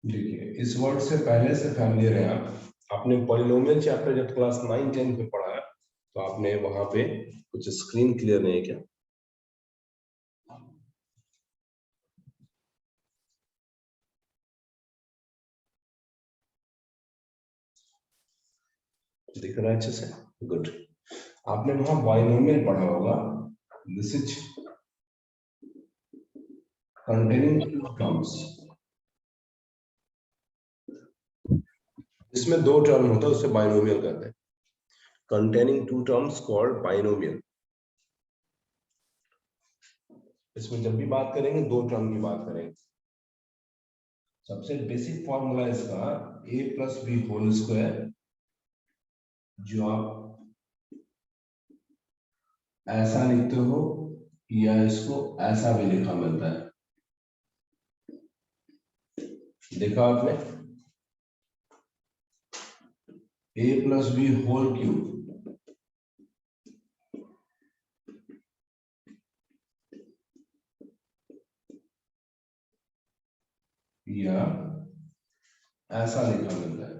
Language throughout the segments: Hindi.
देखिए, इस वर्ड से पहले से फैमिलियर है आप। आपने पॉलिनोमियल चैप्टर जब क्लास 9 10 में पढ़ा है तो आपने वहां पे कुछ स्क्रीन क्लियर नहीं क्या? दिख रहा है अच्छे से? गुड। आपने वहां बाइनोमियल पढ़ा होगा। This is containing terms. इसमें दो टर्म होता है, उससे बाइनोमियल कहते हैं। Containing two terms called binomial. इसमें जब भी बात करेंगे दो टर्म की बात करेंगे। सबसे बेसिक फॉर्मूला इसका a plus b whole square, जो आप ऐसा लिखते हो या इसको ऐसा भी लिखा मिलता है। देखा आपने? a plus b whole cube, या ऐसा लिखा मिलता है।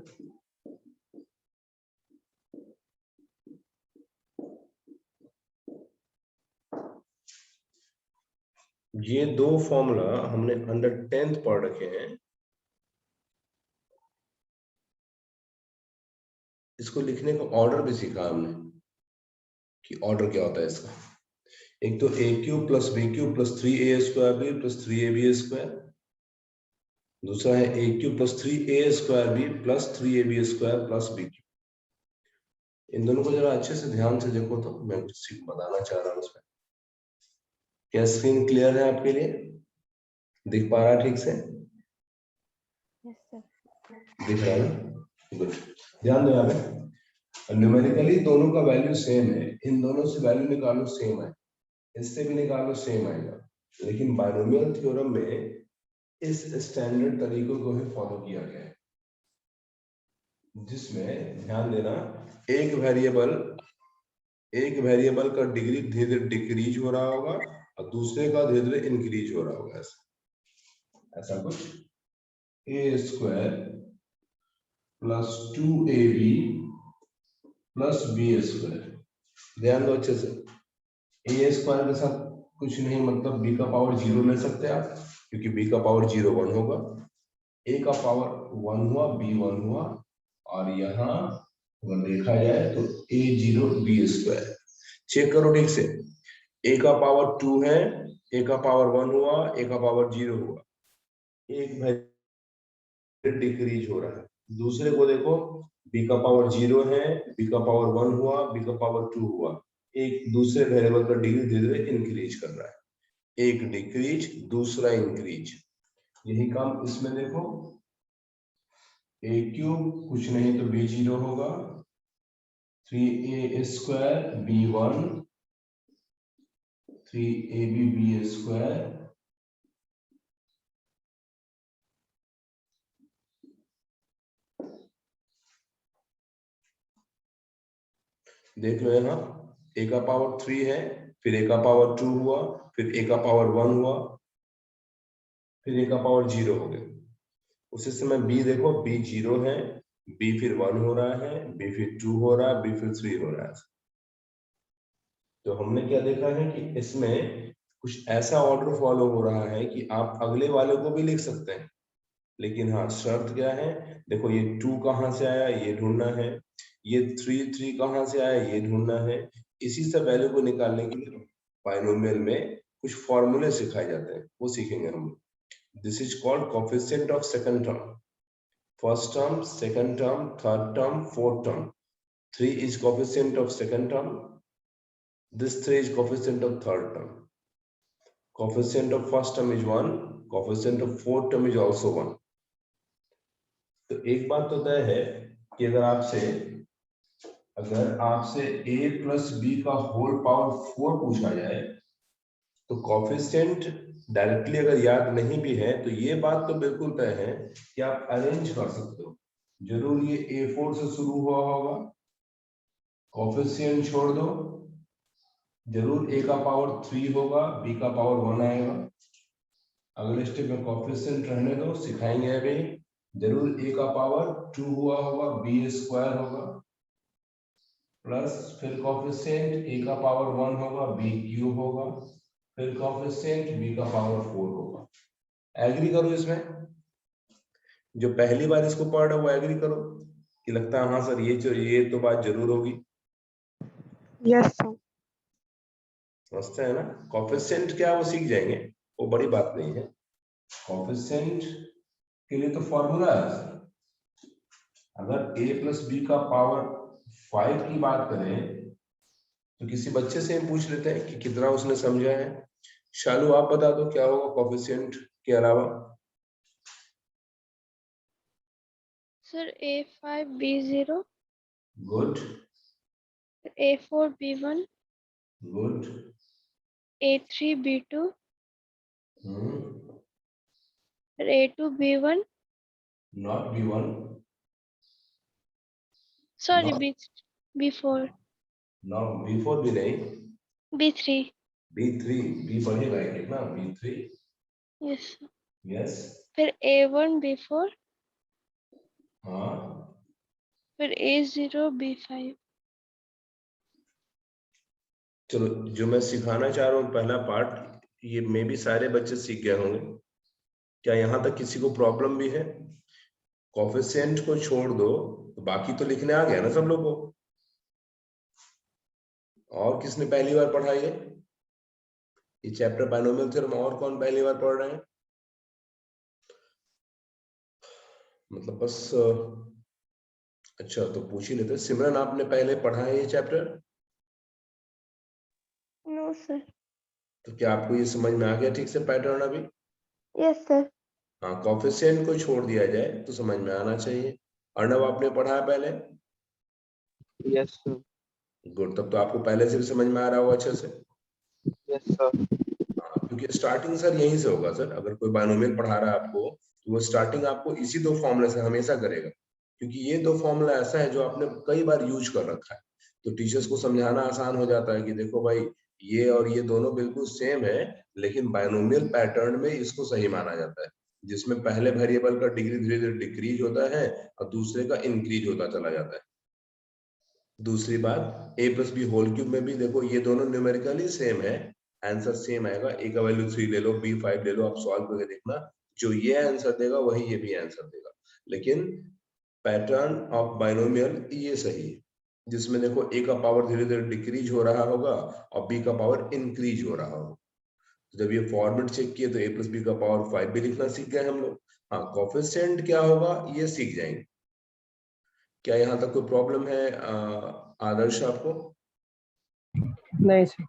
ये दो फॉर्मूला हमने अंडर 10th पढ़ रखे हैं। इसको लिखने का ऑर्डर भी सीखा हमने कि ऑर्डर क्या होता है इसका। एक तो a cube plus b cube plus 3a square b plus 3ab square. दूसरा है a cube plus 3a square b plus 3ab square plus b cube. इन दोनों को जरा अच्छे से ध्यान से देखो तो मैं कुछ बताना चाह रहा हूँ उसमें। क्या स्क्रीन क्लियर है आपके लिए? दिख पा रहा है ठीक से? Yes sir. दिख रहा है ना? गुड। ध्यान दो यहाँ पे, न्यूमेरिकली दोनों का वैल्यू सेम है। इन दोनों से वैल्यू निकालो सेम है, इससे भी निकालो सेम आएगा। लेकिन बाइनोमियल थ्योरम में इस स्टैंडर्ड तरीकों को ही फॉलो किया गया है, जिसमें ध्यान देना एक वेरिएबल का डिग्री धीरे धीरे डिक्रीज हो रहा होगा और दूसरे का धीरे धीरे इंक्रीज हो रहा होगा। ऐसा कुछ a square plus 2ab plus b square. ध्यान दो अच्छे से, ए स्क्वायर के साथ कुछ नहीं, मतलब b का पावर 0 ले सकते हैं आप, क्योंकि b का पावर 0 1 होगा। a का पावर 1 हुआ, b 1 हुआ, और यहाँ अगर देखा जाए तो a 0 b स्क्वायर। चेक करो ठीक से, a का पावर 2 है, a का पावर 1 हुआ, a का पावर 0 हुआ, एक डिक्रीज हो रहा है। दूसरे को देखो, b का पावर 0 है, b का पावर 1 हुआ, b का पावर 2 हुआ, एक दूसरे वेरिएबल का डिग्री धीरे धीरे इंक्रीज कर रहा है। एक डिक्रीज, दूसरा इंक्रीज। यही काम इसमें देखो, a क्यूब कुछ नहीं तो b 0 होगा, 3a square b 1, 3ab b square, देख लो यहाँ a का पावर 3 है, फिर a का पावर 2 हुआ, फिर a का पावर 1 हुआ, फिर a का पावर 0 हो गया। उसी समय b देखो, b 0 है, b फिर 1 हो रहा है, b फिर 2 हो रहा है, b फिर 3 हो रहा है। तो हमने क्या देखा है कि इसमें कुछ ऐसा ऑर्डर फॉलो हो रहा है कि आप अगले वाले को भी लिख सकते हैं, लेकिन हाँ शर्त क्या है, देखो ये 2 कहाँ से आया ये ढूंढना है, ये 3 कहाँ से आया ये ढूंढना है। इसी से वैल्यू को निकालने के लिए बाइनोमियल में कुछ फॉर्मूले सिखाए जाते हैं, वो सीखेंगे हम। This is called coefficient of second term. First term, second term, third term, fourth term. 3 is coefficient of second term, this 3 is coefficient of third term. coefficient of first term is 1, coefficient of fourth term is also 1. तो एक बात तो तय है कि अगर आपसे a plus b का होल पावर 4 पूछा जाए तो कॉफिशिएंट डायरेक्टली अगर याद नहीं भी है तो ये बात तो बिल्कुल तय है कि आप अरेंज कर सकते हो। जरूर ये a4 से शुरू हुआ होगा, कॉफिशिएंट छोड़ दो, जरूर a का पावर 3 होगा, b का पावर 1 आएगा। अगले स्टेप में कॉफिशिएंट रहने दो, सिखाएंगे अभी। जरूर a का पावर 2 हुआ होगा, b स्क्वायर होगा, प्लस फिर कॉफिशिएंट a का पावर 1 होगा, b क्यूब होगा, फिर कॉफिशिएंट b का पावर 4 होगा। एग्री करो इसमें, जो पहली बार इसको पढ़ रहा है वो एग्री करो कि लगता है हाँ सर ये तो बात जरूर होगी। Yes sir. समझते हैं ना? कॉफिशिएंट क्या वो सीख जाएंगे, वो बड़ी बात नहीं है। कॉफिशिएंट के लिए तो फॉर्मूला है सर। अगर a प्लस बी का पावर 5 की बात करें तो किसी बच्चे से हम पूछ लेते हैं कि कितना उसने समझा है। शालू आप बता दो क्या होगा कॉफिशिएंट के अलावा। Sir A5 B0, good, A4 B1, good, A3 B2, A2 B1, not b1, sorry not B4, b4 भी नहीं, B3, b3, b बढ़ेगा एक ना, b3, यस सर। यस, फिर A1 B4, हाँ, फिर A0 B5। चलो जो मैं सिखाना चाह रहा हूँ पहला पार्ट, ये मे भी सारे बच्चे सीख गए होंगे। क्या यहाँ तक किसी को प्रॉब्लम भी है? कॉफिशिएंट को छोड़ दो तो बाकी तो लिखने आ गया ना सब लोग को। और किसने पहली बार पढ़ा ये चैप्टर बाइनोमियल थ्योरम? और कौन पहली बार पढ़ रहे हैं? मतलब बस अच्छा तो पूछ ही लेते। सिमरन आपने पहले पढ़ा है ये चैप्टर? No sir. तो क्या आपको ये समझ में आ गया ठीक से पैटर्न अभी? Yes sir. हाँ, कॉफिशिएंट को छोड़ दिया जाए तो समझ में आना चाहिए। अर्णव आपने पढ़ा है पहले? Yes sir. गुड, तब तो आपको पहले से भी समझ में आ रहा होगा अच्छे से। Yes sir. हाँ, क्योंकि स्टार्टिंग सर यहीं से होगा सर। अगर कोई बाइनोमियल पढ़ा रहा है आपको तो वो स्टार्टिंग आपको इसी दो फॉर्मूले से हमेशा करेगा, क्योंकि ये दो फॉर्मूला ऐसा है जो आपने कई बार यूज कर रखा है। तो टीचर्स को समझाना आसान हो जाता है कि देखो भाई ये और ये दोनों बिल्कुल सेम है, लेकिन बाइनोमियल पैटर्न में इसको सही माना जाता है, जिसमें पहले वेरिएबल का डिग्री धीरे धीरे डिक्रीज होता है और दूसरे का इंक्रीज होता चला जाता है। दूसरी बात, a plus b whole cube में भी देखो ये दोनों न्यूमेरिकली सेम है, आंसर सेम आएगा। a का वैल्यू 3 ले लो, b 5 ले लो, आप सॉल्व करके देखना, जो ये आंसर देगा वही ये भी आंसर देगा। लेकिन पैटर्न ऑफ बाइनोमियल ये सही है, जिसमें देखो a का पावर धीरे धीरे डिक्रीज हो रहा होगा और b का पावर इंक्रीज हो रहा होगा। तो जब ये फॉर्मेट चेक किए तो a प्लस बी का पावर 5 भी लिखना सीख गए हम लोग। हाँ, कोफिशिएंट क्या होगा ये सीख जाएंगे। क्या यहाँ तक कोई प्रॉब्लम है आदर्श आपको? नहीं सर।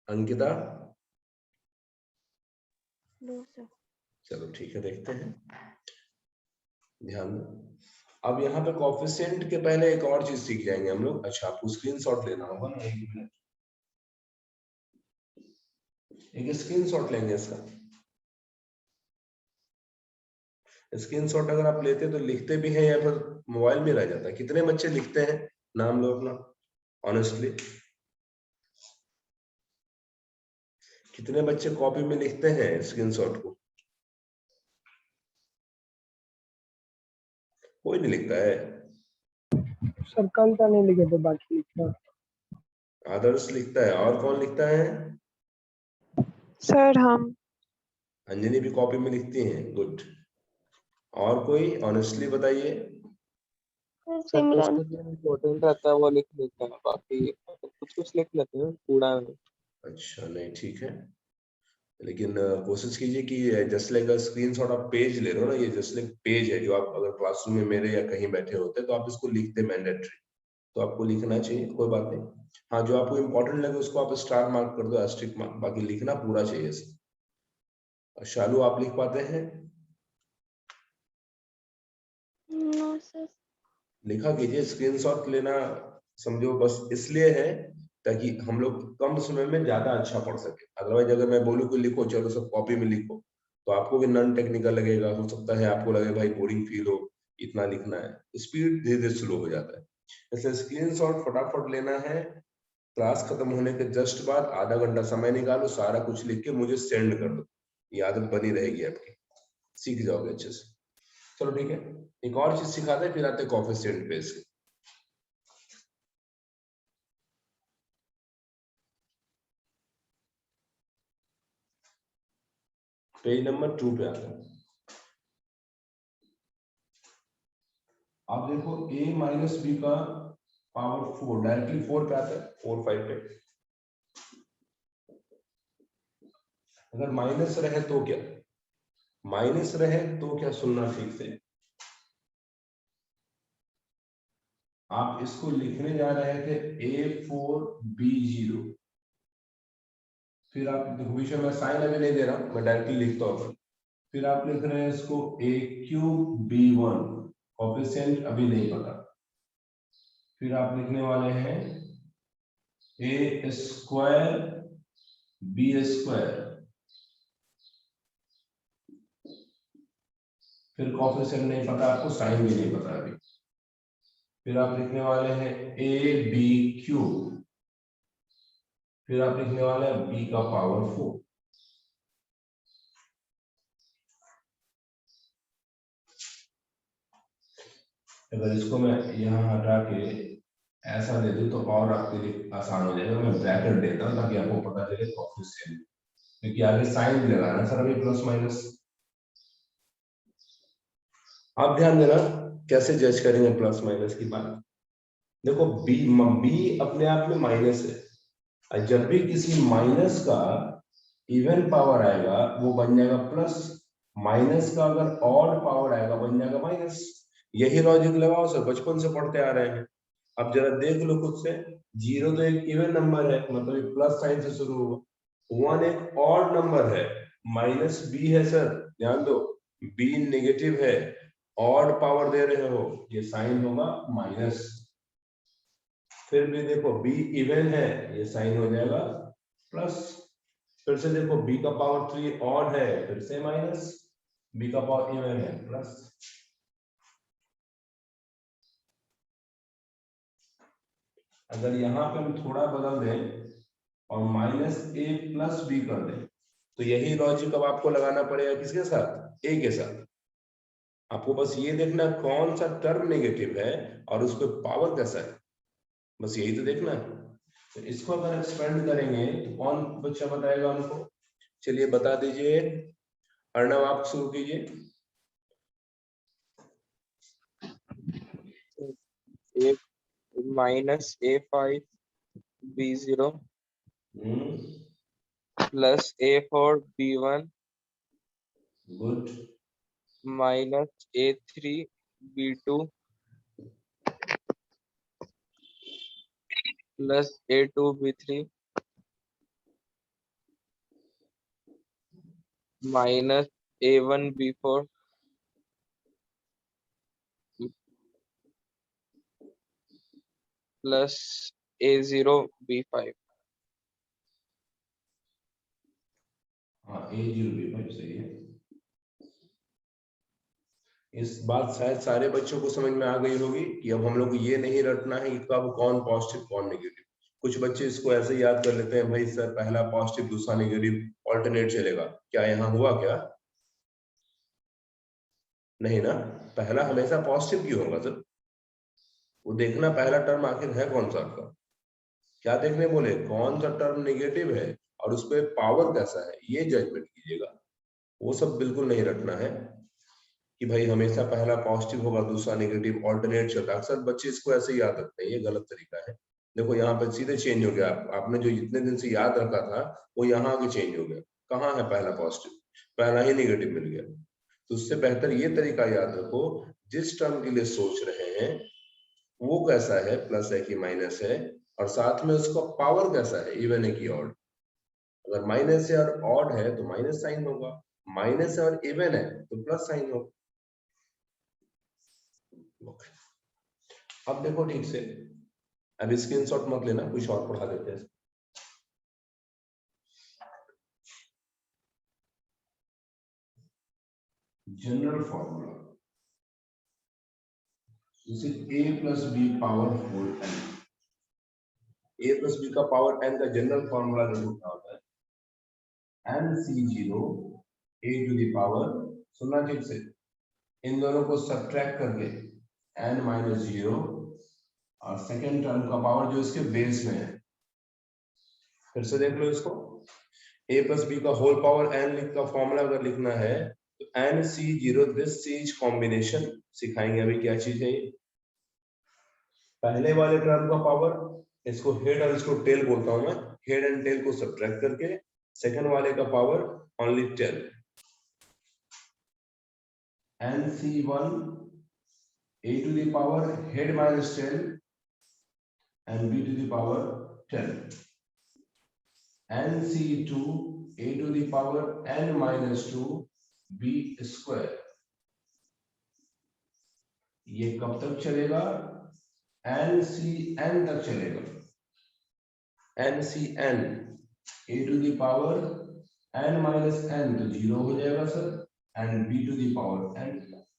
अंकिता? No sir. चलो ठीक है, देखते हैं, ध्यान दो। अब यहाँ पे कोफिशिएंट के पहले एक और चीज सीख जाएंगे हम लोग। अच्छा, आपको स्क्रीनशॉट लेना होगा ना, एक मिनट, एक स्क्रीनशॉट लेंगे इसका। स्क्रीनशॉट अगर आप लेते तो लिखते भी हैं या फिर मोबाइल में रह जाता है? कितने बच्चे लिखते हैं? नाम लो अपना ऑनेस्टली। कितने बच्चे कॉपी में लिखते हैं स्क्रीनशॉट को? कोई नहीं लिखता है। सर कल तो नहीं लिखे थे, बाकी लिखा। आदर्श लिखता है, और कौन लिखता है? सर हम। अंजनी भी कॉपी में लिखती हैं, गुड। और कोई ऑनेस्टली बताइए। सर सिमरन। जो इम्पोर्टेंट रहता है वो लिख लेते हैं, बाकी कुछ कुछ लिख लेते हैं पूरा। अच्छा, नहीं ठीक है, लेकिन कोशिश कीजिए कि जस्ट लाइक स्क्रीनशॉट आप पेज ले रहे हो ना, ये जस्ट लाइक पेज है जो आप अगर क्लासरूम में मेरे या कहीं बैठे होते तो आप इसको लिखते मैंडेटरी, तो आपको लिखना चाहिए, कोई बात नहीं। हाँ, जो आपको इम्पोर्टेंट लगे उसको आप स्टार मार्क कर दो, एस्ट्रिक मार्क, बाकी लिखना पूरा चाहिए। शालू आप लिख पाते हैं? No sir. लिखा कीजिए, स्क्रीनशॉट लेना समझो बस इसलिए है ताकि हम लोग कम समय में ज्यादा अच्छा पढ़ सके। अदरवाइज अगर मैं बोलूं कि लिखो, चलो सब कॉपी में लिखो, तो आपको भी नॉन टेक्निकल लगेगा। हो सकता है आपको लगे भाई बोरिंग फील हो, इतना लिखना है, स्पीड धीरे धीरे स्लो हो जाता है। इसलिए स्क्रीनशॉट फटाफट लेना है। क्लास खत्म होने के जस्ट बाद आधा घंटा समय निकालो, सारा कुछ लिख के मुझे सेंड कर दो। ये आदत बनी रहेगी आपकी, सीख जाओगे अच्छे से। चलो ठीक है, एक और चीज सिखाते हैं फिर आते हैं कोएफिशिएंट पे इसके। पेज नंबर 2 पे आता है। आप देखो a माइनस बी का पावर 4 डायरेक्टली 4 पे आता है, 4 5 पे। अगर माइनस रहे तो क्या, माइनस रहे तो क्या, सुनना ठीक से। आप इसको लिखने जा रहे थे a4b0, फिर आप देखो विषय में साइन अभी नहीं दे रहा हूं, मैं डायरेक्टली लिखता हूं। फिर आप लिख रहे हैं इसको a3b1, कोएफिशिएंट अभी नहीं पता। फिर आप लिखने वाले हैं a स्क्वायर b स्क्वायर, फिर कोएफिशिएंट नहीं पता आपको, साइन भी नहीं पता अभी। फिर आप लिखने वाले हैं ए बी क्यूब, फिर आप लिखने वाले हैं b का पावर 4। अगर इसको मैं यहाँ हटा के ऐसा दे दूं तो और आपके लिए आसान हो जाएगा। मैं ब्रैकेट देता हूं ताकि आपको पता चले कोएफिशिएंट, क्योंकि आगे साइन भी लगाना सर अभी प्लस माइनस। आप ध्यान देना कैसे जज करेंगे प्लस माइनस की बात। देखो बी अपने आप में माइनस है, और जब भी किसी माइनस का इवन पावर आएगा वो बन जाएगा प्लस, माइनस का अगर ऑड पावर आएगा बन जाएगा माइनस। यही लॉजिक लगाओ सर, बचपन से पढ़ते आ रहे हैं। अब जरा देख लो खुद से, 0 तो एक इवन नंबर है, मतलब एक प्लस साइन से शुरू होगा। 1 एक ऑड नंबर है, माइनस बी है सर, ध्यान दो, बी नेगेटिव है, ऑड पावर दे रहे हो, ये साइन होगा माइनस। फिर भी देखो बी इवन है, ये साइन हो जाएगा प्लस। फिर से देखो b का पावर 3 ऑड है, फिर से माइनस, b का पावर इवन है प्लस। अगर यहाँ पे हम थोड़ा बदल दें और माइनस a प्लस बी कर दें, तो यही लॉजिक अब आपको लगाना पड़ेगा किसके साथ, a के साथ। आपको बस ये देखना कौन सा टर्म नेगेटिव है और उस पर पावर कैसा है, बस यही तो देखना है। तो इसको अगर एक्सपेंड करेंगे तो कौन बच्चा बताएगा हमको, चलिए बता दीजिए। अर्णव आप शुरू कीजिए। एक minus a5b0 plus a4b1 good, minus a3b2 plus a2b3 minus a1b4 plus a0b5। हाँ a0b5 सही है। इस बात शायद सारे बच्चों को समझ में आ गई होगी कि अब हम लोग को ये नहीं रटना है कि कब कौन पॉजिटिव कौन नेगेटिव। कुछ बच्चे इसको ऐसे याद कर लेते हैं, भाई सर पहला पॉजिटिव दूसरा नेगेटिव ऑल्टरनेट चलेगा, क्या यहाँ हुआ क्या, नहीं ना, पहला हमेशा पॉजिटिव क्यों होगा सर, वो देखना पहला टर्म आखिर है कौन सा आपका, क्या देखने बोले, कौन सा टर्म नेगेटिव है और उस पर पावर कैसा है, ये जजमेंट कीजिएगा। वो सब बिल्कुल नहीं रखना है कि भाई हमेशा पहला पॉजिटिव होगा दूसरा नेगेटिव, ऑल्टरनेट चलता है। अक्सर बच्चे इसको ऐसे याद रखते हैं, ये गलत तरीका है। देखो यहाँ पे सीधे चेंज हो गया, आपने जो इतने दिन से याद रखा था वो यहाँ आके चेंज हो गया। कहाँ है पहला पॉजिटिव, पहला ही नेगेटिव मिल गया। तो उससे बेहतर ये तरीका याद रखो, जिस टर्म के लिए सोच रहे हैं वो कैसा है, प्लस है कि माइनस है, और साथ में उसका पावर कैसा है, इवन है कि ऑड। अगर माइनस है और ऑड है तो माइनस साइन होगा, माइनस है और इवन है तो प्लस साइन हो। अब देखो ठीक से, अब स्क्रीनशॉट मत लेना, कुछ और पढ़ा देते हैं। जनरल फॉर्मूला जैसे a plus b power whole n, a plus b का पावर n का जनरल फॉर्मूला देखो क्या होता है, nc0 a to the power, सुनना ठीक से, इन दोनों को सब्ट्रैक्ट करके n माइनस 0 और सेकेंड टर्म का पावर जो इसके बेस में है। फिर से देख लो इसको, a प्लस बी का होल पावर n का फॉर्मूला अगर लिखना है तो nc0 दिस चीज कॉम्बिनेशन सिखाएंगे अभी क्या चीज है ये। पहले वाले टर्म का पावर, इसको हेड और इसको टेल बोलता हूं मैं, हेड एंड टेल को सब्ट्रैक्ट करके सेकंड वाले का power only tail, nc1 a to the power head minus 10 and b to the power 10, nc2 a to the power n minus 2 b square। ये कब तक चलेगा, ncn तक चलेगा, ncn a to the power n minus n तो 0 हो जाएगा sir, and b to the power n।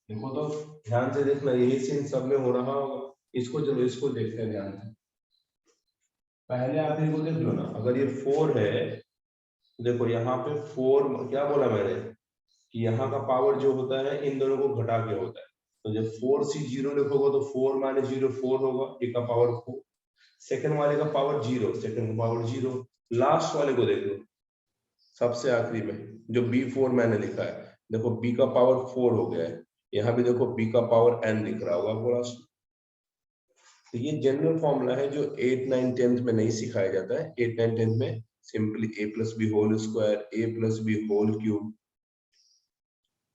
देखो तो ध्यान से देखना, यही सीन सब में हो रहा होगा, इसको जब इसको देखते हैं ध्यान से, पहले आप इनको देख लो ना, अगर ये 4 है देखो यहाँ पे 4 क्या बोला मैंने कि यहाँ का पावर जो होता है इन दोनों को घटा के होता है, तो जब 4c0 लिखोगे तो 4 माइनस 0 4 होगा, ये का पावर 4, सेकंड वाले का पावर 0, सेकंड का पावर 0, लास्ट वाले को देख लो सबसे आखिरी में जो b4 मैंने लिखा है, देखो b का पावर 4 हो गया है, यहाँ भी देखो b का पावर n दिख रहा होगा पूरा। तो ये जनरल फॉर्मूला है जो 8, 9, 10 में नहीं सिखाया जाता है। 8, 9, 10 में simply a plus b whole square, a plus b whole cube,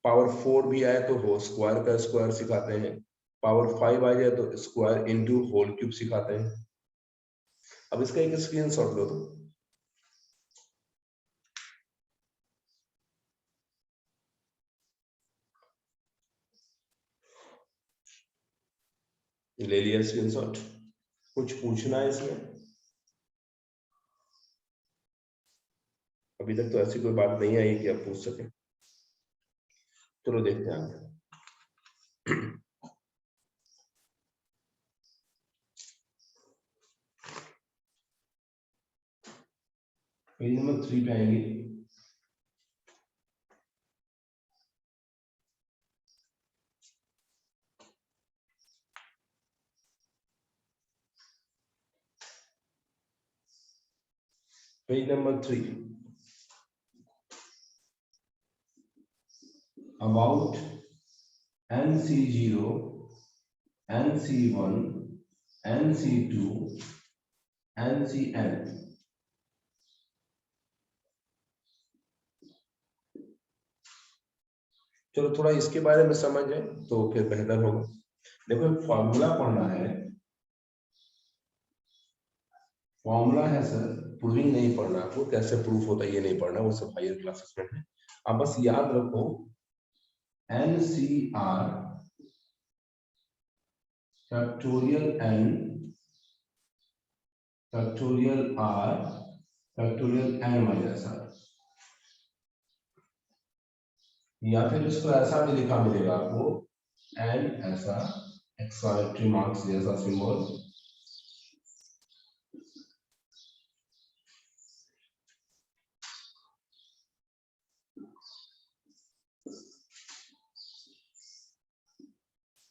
power 4 भी आए तो हो स्क्वायर का स्क्वायर सिखाते हैं, पावर 5 आ जाए तो स्क्वायर इनटू होल क्यूब सिखाते हैं। अब इसका एक स्क्रीनशॉट लो तो ले लिया स्क्रीनशॉट, कुछ पूछना है इसमें? अभी तक तो ऐसी कोई बात नहीं आई कि आप पूछ सके, चलो देखते हैं आगे। पेज नंबर 3 पे आएंगे, page number 3, about nc0 nc1 nc2 ncn। चलो थोड़ा इसके बारे में समझें तो फिर बेहतर होगा। देखो फॉर्मूला पढ़ना है, फॉर्मूला है सर, प्रूविंग नहीं पढ़ना, आपको कैसे प्रूफ होता है ये नहीं पढ़ना, वो सब हायर क्लासेस में है। आप बस याद रखो NCR factorial n factorial r factorial n minus r, या फिर इसको ऐसा भी लिखा मिलेगा आपको n ऐसा एक्सक्लेमेटरी मार्क्स जैसा symbol,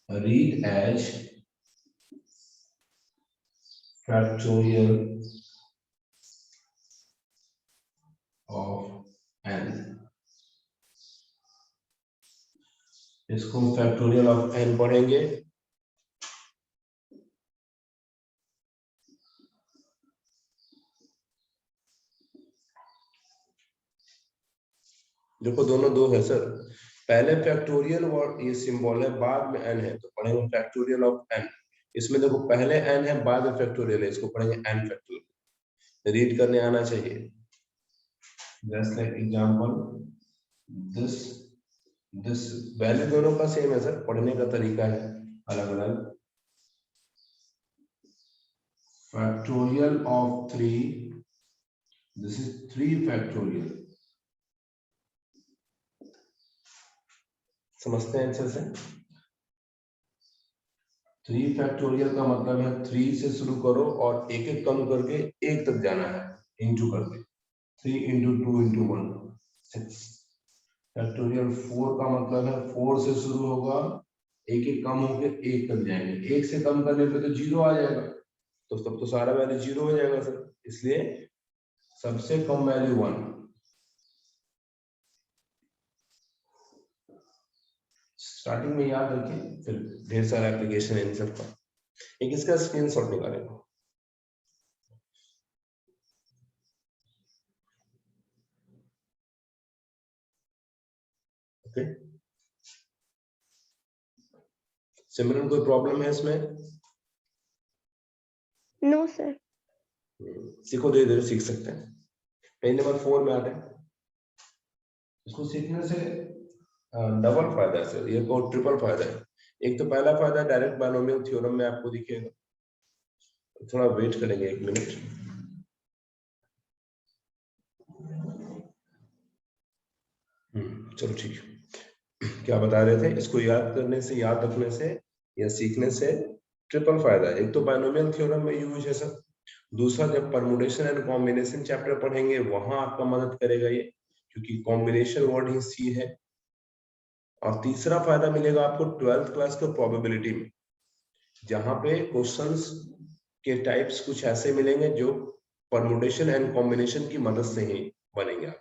read as factorial of n, इसको फैक्टोरियल ऑफ n पढ़ेंगे, देखो दोनों दो है सर, पहले फैक्टोरियल और ये सिंबल है, बाद में n है तो पढ़ेंगे फैक्टोरियल ऑफ n। इसमें देखो पहले n है बाद में फैक्टोरियल है, इसको पढ़ेंगे n फैक्टोरियल। रीड करने आना चाहिए। Just like example this value दोनों का सेम है सर, पढ़ने का तरीका है अलग अलग। Factorial of 3, this is 3 factorial. समझते हैं अच्छे से? 3 फैक्टोरियल का मतलब है 3 से शुरू करो और एक एक कम करके 1 तक जाना है, इंटू करके 3 इंटू 2 इंटू 1 6। फैक्टोरियल 4 का मतलब है 4 से शुरू होगा, एक एक कम होके 1 तक जाएंगे, 1 से कम करने पे तो 0 आ जाएगा, तो तब तो सारा वैल्यू 0 हो जाएगा सर, इसलिए सबसे कम वैल्यू 1। स्टार्टिंग में याद रखिए, फिर ढेर सारा एप्लीकेशन है इन सब का। एक इसका स्क्रीनशॉट निकालेंगे। ओके, सिमरन कोई प्रॉब्लम है इसमें? No sir. सीखो, धीरे धीरे सीख सकते हैं। पेज नंबर 4 में आते हैं। इसको सीखने से डबल फायदा है सर, ये को ट्रिपल फायदा है। एक तो पहला फायदा डायरेक्ट बायनोमियल थ्योरम में आपको दिखेगा, थोड़ा वेट करेंगे 1 मिनट। चलो ठीक है, क्या बता रहे थे? इसको याद करने से, याद रखने से या सीखने से ट्रिपल फायदा है। एक तो बायनोमियल थ्योरम में यूज है सर, दूसरा जब परमुटेशन एंड कॉम्बिनेशन चैप्टर पढ़ेंगे वहां आपका मदद करेगा ये, क्योंकि कॉम्बिनेशन वर्ड ही सी है। और तीसरा फायदा मिलेगा आपको 12th क्लास के प्रोबेबिलिटी में, जहां पे क्वेश्चंस के टाइप्स कुछ ऐसे मिलेंगे जो परमुटेशन एंड कॉम्बिनेशन की मदद से ही बनेंगे।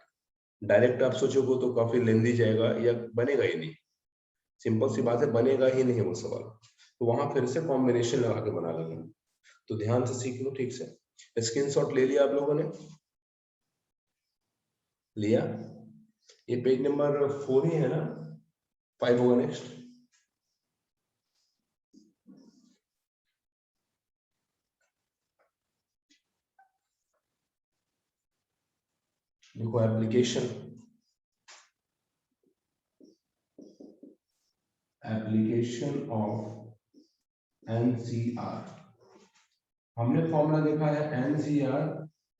डायरेक्ट आप सोचोगे तो काफी लेंदी जाएगा या बनेगा ही नहीं, सिंपल सी बात है, बनेगा ही नहीं वो सवाल, तो वहां फिर से कॉम्बिनेशन लगा के बना लेंगे। तो ध्यान से सीख लो ठीक से। स्क्रीनशॉट ले लिया आप लोगों ने? लिया? ये पेज नंबर 4 ही है ना? 5 होगा नेक्स्ट। देखो एप्लीकेशन ऑफ एनसीआर, हमने फॉर्मूला देखा है NCR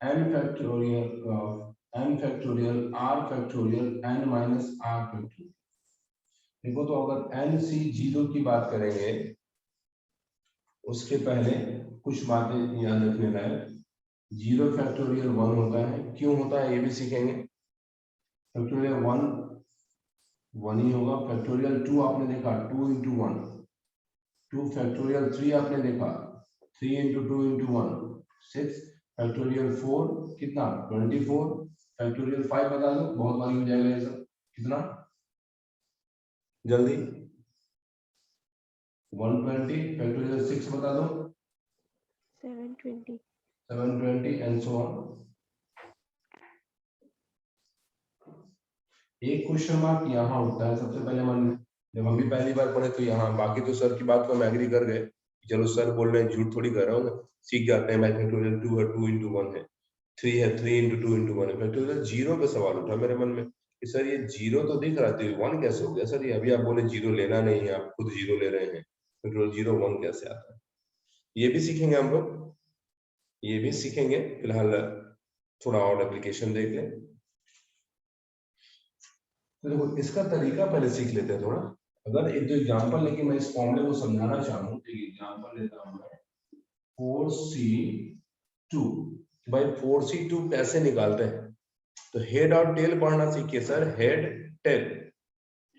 n factorial of n factorial r factorial n minus r factorial. देखो तो अगर n c 0 की बात करेंगे, उसके पहले कुछ बातें याद रखने लायक। 0 फैक्टोरियल 1 होता है, क्यों होता है ये भी सीखेंगे। फैक्टोरियल 1 ही होगा, फैक्टोरियल 2 आपने देखा 2 इंटू 1, 2 फैक्टोरियल 3 आपने देखा 3 इंटू 2 इंटू 1 6, फैक्टोरियल 4 कितना 24, फैक्टोरियल 5 बता दो, बहुत बारी हो जाएगा ये सब, कितना जल्दी 120, फैक्टोरियल 6 बता दो 720 एंड सो ऑन। एक क्वेश्चन मार्क यहाँ उठता है सबसे पहले मन में, जब हम भी पहली बार पढ़े तो यहाँ, बाकी तो सर की बात को हम एग्री कर गए, चलो सर बोल रहे हैं, झूठ थोड़ी कर रहा हूँ, सीख जाते हैं भाई, फैक्टोरियल 2 है 2 इंटू 1 है, 3 है 3 इंटू 2 इंटू 1 है। फैक्टोरियल 0 पे सवाल उठा मेरे मन में कि सर ये 0 तो दिख रहा है, 1 कैसे हो गया सर? ये अभी आप बोले 0 लेना नहीं है, आप खुद 0 ले रहे हैं, फैक्टोरियल 0 1 कैसे आता है? ये भी सीखेंगे हम लोग, ये भी सीखेंगे। फिलहाल थोड़ा और एप्लीकेशन देख लें। तो देखो इसका तरीका पहले सीख लेते हैं थोड़ा। अगर एक दो एग्जांपल लेके मैं इस फॉर्मूले को समझाना चाहूँ तो एग्जांपल लेता हूँ मैं 4c2। भाई 4c2 कैसे निकालते हैं? तो हेड और टेल पढ़ना सीखिए सर, हेड टेल,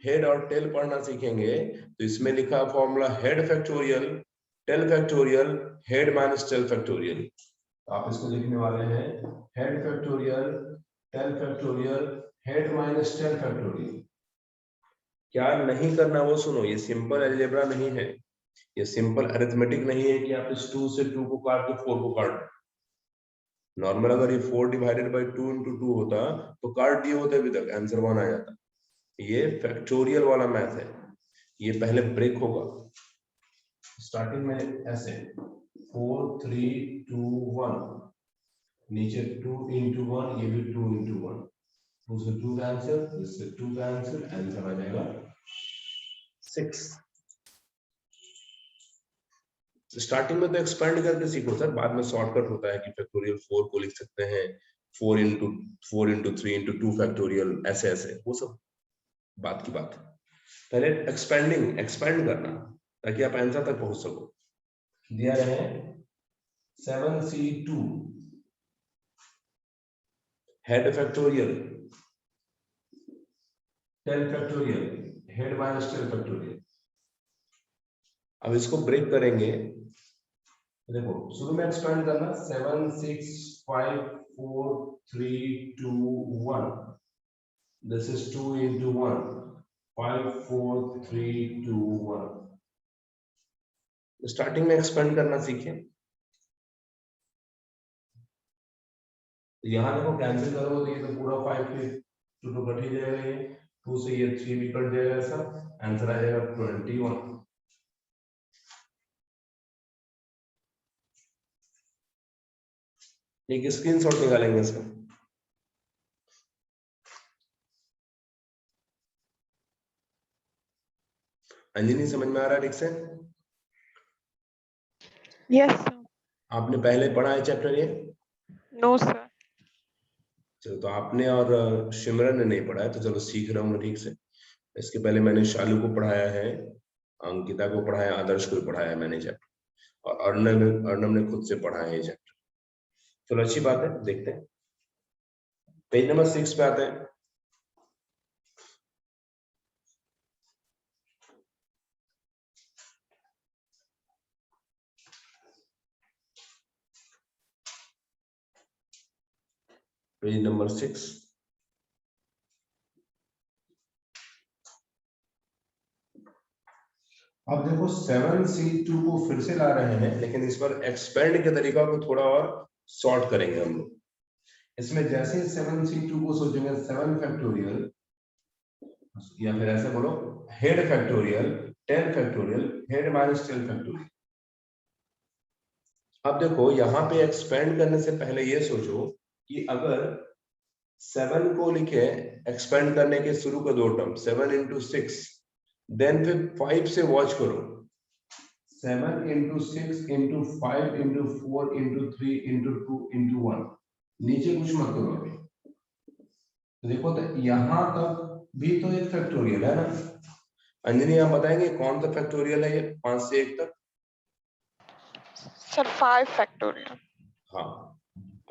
हेड और टेल पढ़ना सीखेंगे तो इसमें लिखा formula head factorial tail factorial head minus tail factorial. आप इसको लिखने वाले हैं head factorial tail factorial head minus tail factorial. क्या नहीं करना वो सुनो, ये सिंपल अलजेब्रा नहीं है, ये सिंपल अरिथमेटिक नहीं है कि आप इस 2 से 2 को काट के 4 को काट। नॉर्मल अगर ये 4 डिवाइडेड बाय 2 इंटू 2 होता तो काट दिए होते अभी तक, आंसर 1 आ जाता। ये फैक्टोरियल वाला मैथ है, ये पहले ब्रेक होगा स्टार्टिंग में ऐसे 4 3 2 1, नीचे 2 इंटू 1, ये भी 2 इंटू 1, 2 से 2 कैंसिल, इससे 2 कैंसिल, आंसर आ जाएगा 6। स्टार्टिंग में तो एक्सपेंड करके सीखो सर, बाद में शॉर्टकट होता है कि फैक्टोरियल 4 को लिख सकते हैं 4 into 3 into 2 फैक्टोरियल, ऐसे ऐसे, वो सब बात की बात है। पहले एक्सपेंड करना ताकि आप आंसर तक पहुंच सको। दिया रहे 7c2 head factorial 10 factorial head minus 10 factorial. अब इसको ब्रेक करेंगे, देखो शुरू में एक्सपेंड करना 7 6 5 4 3 2 1, दिस इज 2 into 1 5 4 3 2 1। स्टार्टिंग में एक्सपेंड करना सीखें। यहाँ देखो कैंसिल करो तो ये तो पूरा 5 से 2 तो कट ही जाएगा, ये 2 से ये 3 भी कट जाएगा, ऐसा आंसर आ जाएगा 21। एक स्क्रीनशॉट निकालेंगे इसका। अंजनी समझ में आ रहा है ठीक से? Yes, sir. आपने पहले पढ़ा है चैप्टर ये? No, sir. चलो तो आपने और सिमरन ने नहीं पढ़ा है, तो चलो सीख रहा हूँ ठीक से। इसके पहले मैंने शालू को पढ़ाया है, अंकिता को पढ़ाया, आदर्श को पढ़ाया है मैंने चैप्टर, और अर्णव ने खुद से पढ़ा है ये चैप्टर। चलो अच्छी बात है, देखते हैं पेज नंबर 6 पे आते हैं। Page number 6। अब देखो 7c2 को फिर से ला रहे हैं, लेकिन इस बार एक्सपेंड के तरीका को थोड़ा और सॉर्ट करेंगे हम लोग। इसमें जैसे 7c2 को सोचेंगे 7 फैक्टोरियल, या फिर ऐसे बोलो head factorial 10 factorial head minus 10 factorial. अब देखो यहाँ पे एक्सपेंड करने से पहले ये सोचो कि अगर 7 को लिखे एक्सपेंड करने के शुरू का 2 टर्म 7 into 6, देन फिर 5 से वॉच करो 7 into 6 into 5 into 4 into 3 into 2 into 1, नीचे कुछ मत करो अभी। तो देखो तो यहाँ तक भी तो एक फैक्टोरियल है ना। अंजनी आप बताएंगे कौन सा फैक्टोरियल है ये 5 से 1 तक? Sir, 5 factorial. हाँ,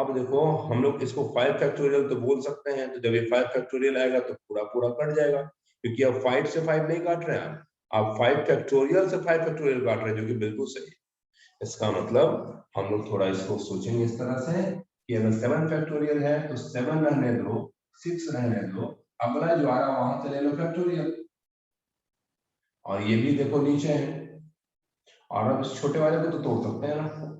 अब देखो हम लोग इसको 5 फैक्टोरियल तो बोल सकते हैं, तो जब ये 5 फैक्टोरियल आएगा तो पूरा पूरा कट जाएगा, क्योंकि अब 5 से 5 नहीं काट रहे हैं आप 5 फैक्टोरियल से 5 फैक्टोरियल काट रहे हैं, जो कि बिल्कुल सही है। इसका मतलब हम लोग थोड़ा इसको सोचेंगे इस तरह से कि अगर 7 फैक्टोरियल है तो 7 रहने दो, 6 रहने दो, अगला जो आ रहा वहां से ले लो फैक्टोरियल, और ये भी देखो नीचे है, और अब इस छोटे वाले को तो तोड़ सकते हैं ना।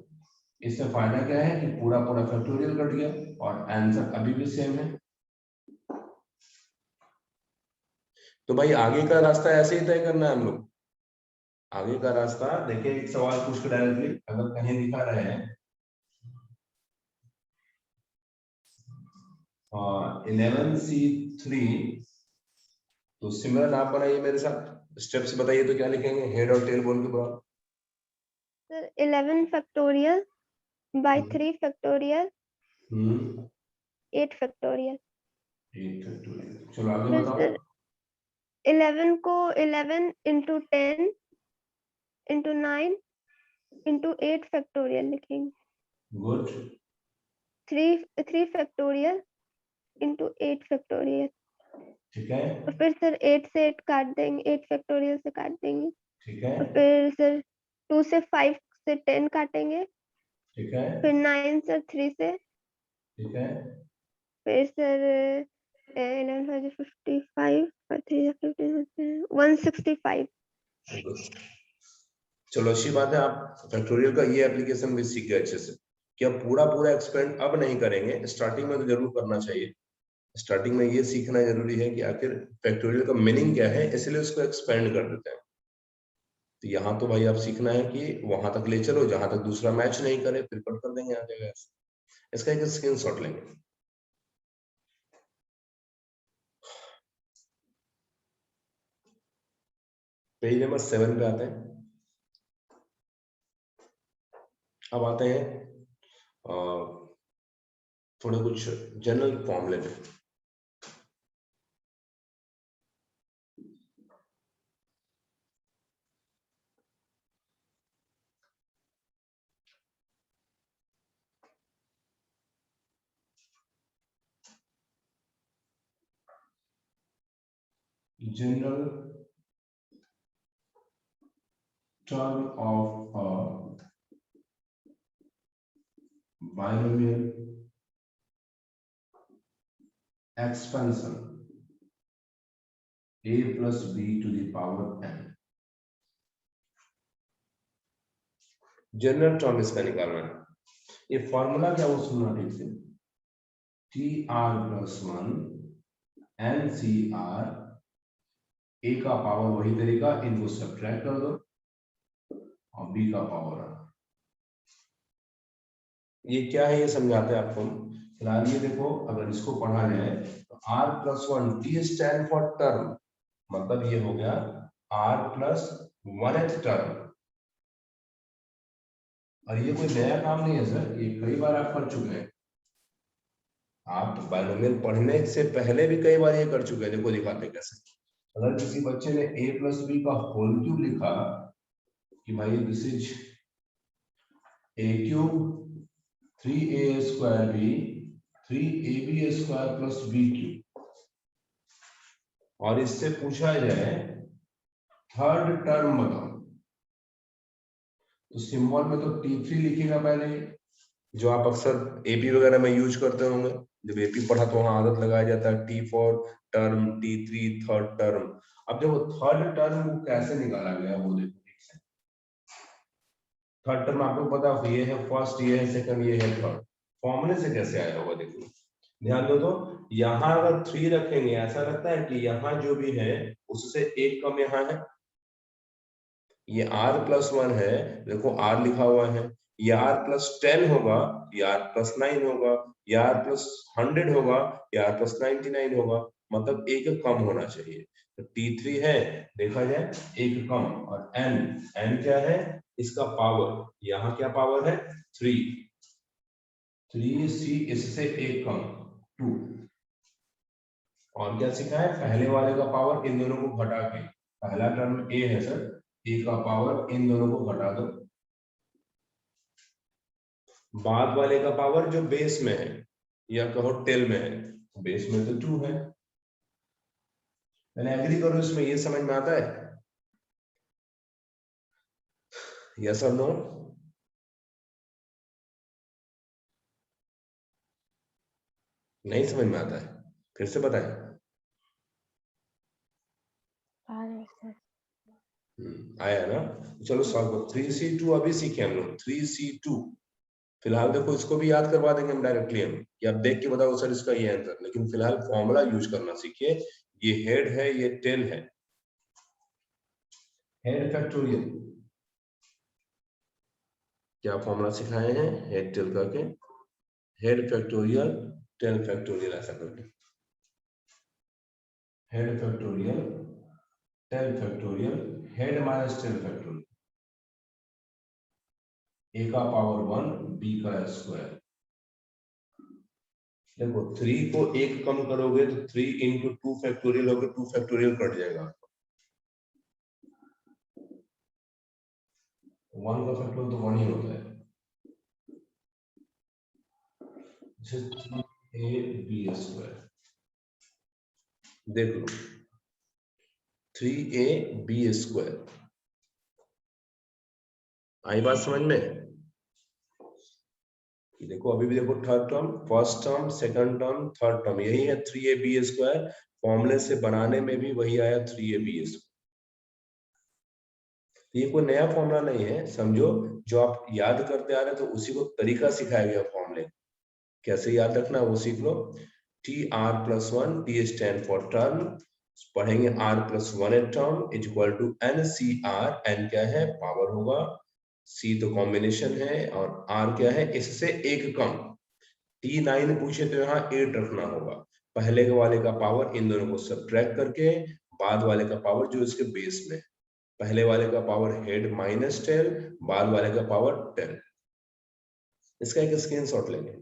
इससे फायदा क्या है कि पूरा पूरा फैक्टोरियल कट गया और आंसर अभी भी सेम है। तो भाई आगे का रास्ता ऐसे ही तय करना है हम लोग। आगे का रास्ता देखिए, एक सवाल पूछ के डायरेक्टली अगर कहीं दिखा रहे हैं 11c3, तो सिमिलर आप बनाइए मेरे साथ, स्टेप्स बताइए तो क्या लिखेंगे, हेड और टेल बोल के बोलो। Sir, 11 factorial by 3 factorial 8 factorial. 8 factorial, चलो आगे फिर बताओ। सर 11 को 11 into 10 into 9 into 8 factorial लिखेंगे। गुड। 3 factorial into 8 factorial। ठीक है, और फिर सर 8 से 8 काट देंगे, 8 फैक्टोरियल से काट देंगे। ठीक है, और फिर सर 2 से 5 से 10 काटेंगे। ठीक है, फिर 9 सर 3 से। ठीक है, फिर सर 11 55 और 3 165। चलो अच्छी बात है, आप फैक्टोरियल का ये एप्लीकेशन भी सीख गए अच्छे से कि अब पूरा पूरा एक्सपेंड अब नहीं करेंगे, स्टार्टिंग में तो जरूर करना चाहिए। स्टार्टिंग में ये सीखना जरूरी है कि आखिर फैक्टोरियल का मीनिंग क्या है, इसलिए उसको एक्सपेंड कर देते हैं। तो यहाँ तो भाई आप सीखना है कि वहां तक ले चलो जहां तक दूसरा मैच नहीं करे, फिर कट कर देंगे आ जाएगा। इसका एक स्क्रीनशॉट लेंगे। पेज नंबर 7 पे आते हैं। अब आते हैं थोड़े कुछ जनरल फॉर्मूले में। General term of binomial expansion a plus b to the power n। General term इसका निकालना है। ये फॉर्मूला क्या वो सुनना ठीक से, T R plus 1 N C R, a का पावर वही तरीका, इनको सब्ट्रैक्ट कर दो और बी का पावर आना। ये क्या है ये समझाते हैं आपको। फिलहाल ये देखो, अगर इसको पढ़ा जाए तो r plus 1 T stand for term, मतलब ये हो गया r प्लस 1th टर्म। और ये कोई नया काम नहीं है सर, ये कई बार आप कर चुके हैं। आप बाइनोमियल पढ़ने से पहले भी कई बार ये कर चुके हैं। देखो दिखाते कैसे। अगर किसी बच्चे ने a प्लस बी का होल क्यूब लिखा कि भाई this is a cube 3a square b 3ab square plus b cube, और इससे पूछा जाए थर्ड टर्म बताओ, तो सिंबल में तो T3 लिखेगा पहले, जो आप अक्सर एपी वगैरह में यूज करते होंगे। जब एपी पढ़ा तो वहां आदत लगाया जाता है T for term, T3 third term. अब देखो थर्ड टर्म वो कैसे निकाला गया वो देखो ठीक से। थर्ड टर्म आपको पता है, ये है फर्स्ट, ये है सेकंड, ये है थर्ड। फॉर्मूले से कैसे आया होगा देखो, ध्यान दो। तो यहाँ अगर 3 रखेंगे, ऐसा लगता है कि यहाँ जो भी है उससे एक कम यहाँ है। ये r प्लस 1 है, देखो r लिखा हुआ है। ये r प्लस 10 होगा, ये r प्लस 9 होगा, ये r प्लस 100 होगा, ये r प्लस 99 होगा, मतलब एक कम होना चाहिए। तो T3 है, देखा जाए एक कम, और n क्या है इसका पावर, यहाँ क्या पावर है 3, 3c इससे एक कम 2। और क्या सीखा है, पहले वाले का पावर इन दोनों को घटा के, पहला टर्म a है सर, a का पावर इन दोनों को घटा दो, बाद वाले का पावर जो बेस में है या कहो टेल में है, बेस में तो 2 है। मैंने एग्री करो, इसमें ये समझ में आता है, यस और नो? नहीं समझ में आता है, फिर से बताएं। आया ना, चलो सॉल्व करो। 3c2 अभी सीखे हम लोग, 3c2। फिलहाल देखो इसको भी याद करवा देंगे हम डायरेक्टली, हम कि आप देख के बताओ सर इसका ये आंसर, लेकिन फिलहाल फॉर्मूला यूज करना सीखिए। ये हेड है, ये टेल है। हेड फैक्टोरियल क्या फॉर्मूला सिखाए हैं, हेड टेल करके, हेड फैक्टोरियल टेल फैक्टोरियल ऐसा करके, head factorial tail factorial, head minus tail factorial, a का पावर 1 बी का स्क्वायर। देखो 3 को एक कम करोगे तो 3 इंटू 2 फैक्टोरियल होगा, 2 फैक्टोरियल कट जाएगा, 1 का फैक्टोरियल तो 1 ही होता है। a b स्क्वायर, देख लो 3ab स्क्वायर, आई बात समझ में? देखो अभी भी देखो, third term, first term, second term, third term, यही है 3ab स्क्वायर। फॉर्मूले से बनाने में भी वही आया 3ab स्क्वायर। ये कोई नया फॉर्मूला नहीं है, समझो जो आप याद करते आ रहे तो उसी को तरीका सिखाया गया फॉर्मूले, कैसे याद रखना वो सीख लो। T R plus 1, T stand for term, पढ़ेंगे r plus 1 term is equal to N C R, N क्या है पावर होगा, c तो कॉम्बिनेशन है, और r क्या है इससे एक कम। T9 पूछे तो यहाँ 8 रखना होगा, पहले के वाले का पावर इन दोनों को सब्ट्रैक्ट करके, बाद वाले का पावर जो इसके बेस में। पहले वाले का पावर हेड -10, बाद वाले का पावर 10। इसका एक स्क्रीनशॉट लेंगे।